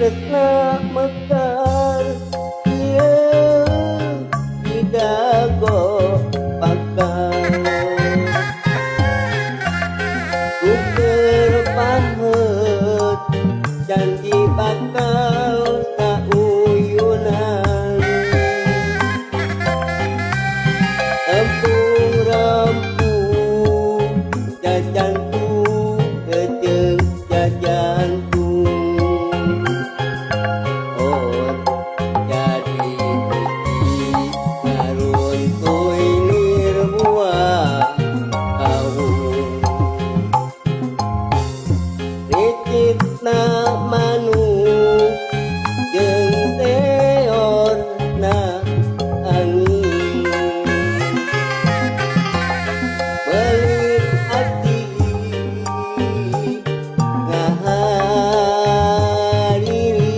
tresna mekar ieu didago pakar ukur pahet janji bakal kauyunan empung rempung jajanku kejeng jajanku or jadi biji ngarun kuilir buah kaung licitna manuk jeung teorna angin belit ati ngahariri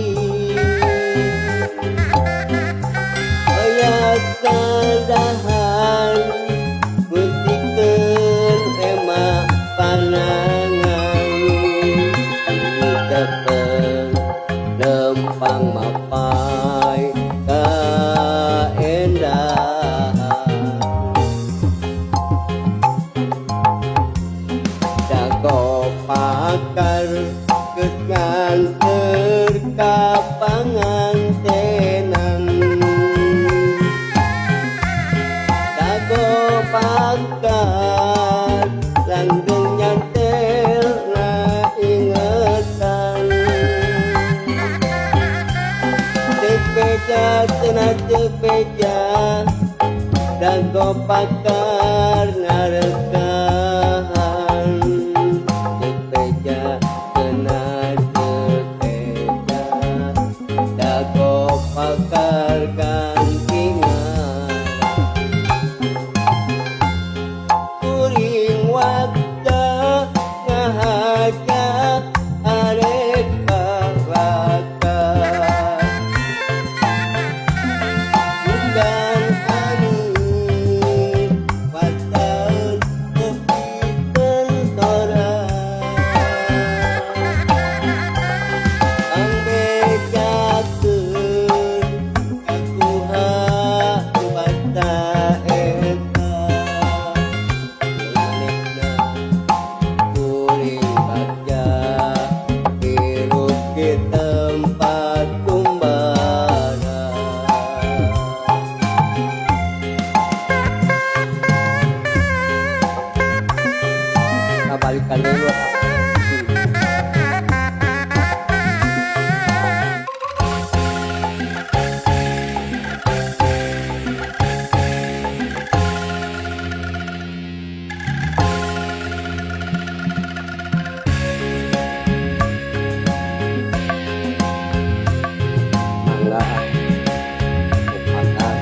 oyat kadahan gusikeun ema panangan dipeng lempang mapai kaendahan dago pakar geus nganteur ka pangantenan dago pakar langgeng nyantelna ingetan tepeja cenah tepeja dago pakar ngarekahan tepeja cenah tepeja dago pakar kangkingan kuring wajah ngahaja arek baraka bukan angin pasal kopi tentoran angbejakeun kakuha bata eta lanekna kuring bagja hirup di tempat kumbara kabalikan dulu mangga kepakan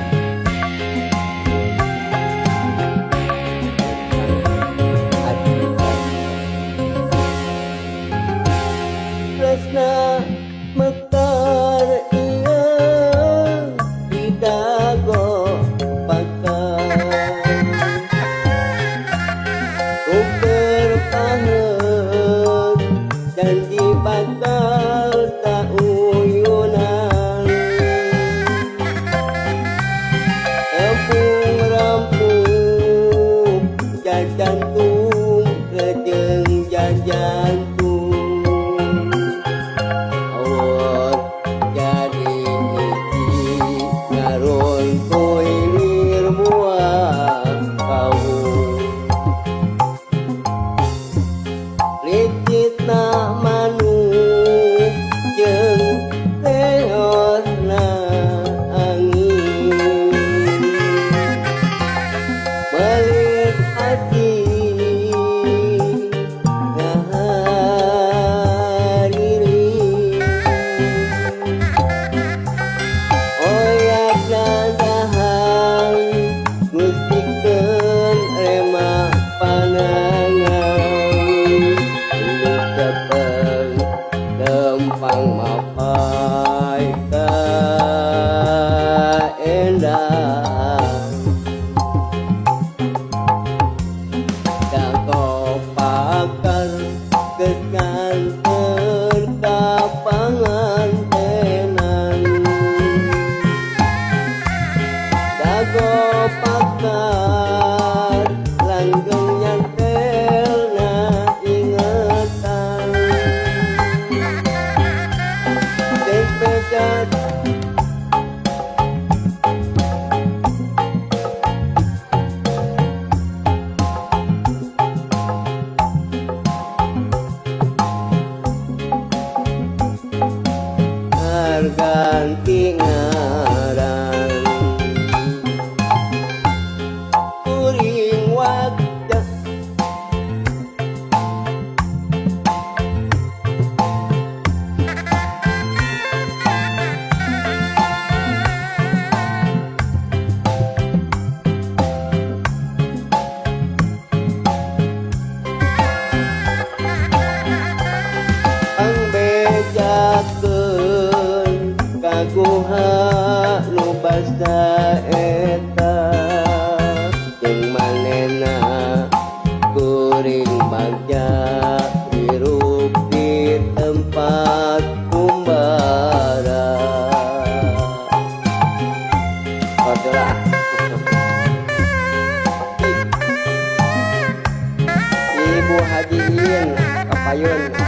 tresna mekar ieu didago pakar ukur pahet janji bakal kauyunan empung rampung jajantung kejeng jajantung awor jadi biji ngarun kuilir buah kaung licitna manuk jeung teorna angin belit ati ngahariri oyat dadahan gusikeun rema panangan dipeng lempang mapai kaendahan dago pakar geus nganteur ka panganten bejat ganti ngaran kuring wadah ang bejakeun kaguha nu basta eta jeung manehna kuring bagja hirup di tempat kumbara adalah Ibu Haji Iin kapayun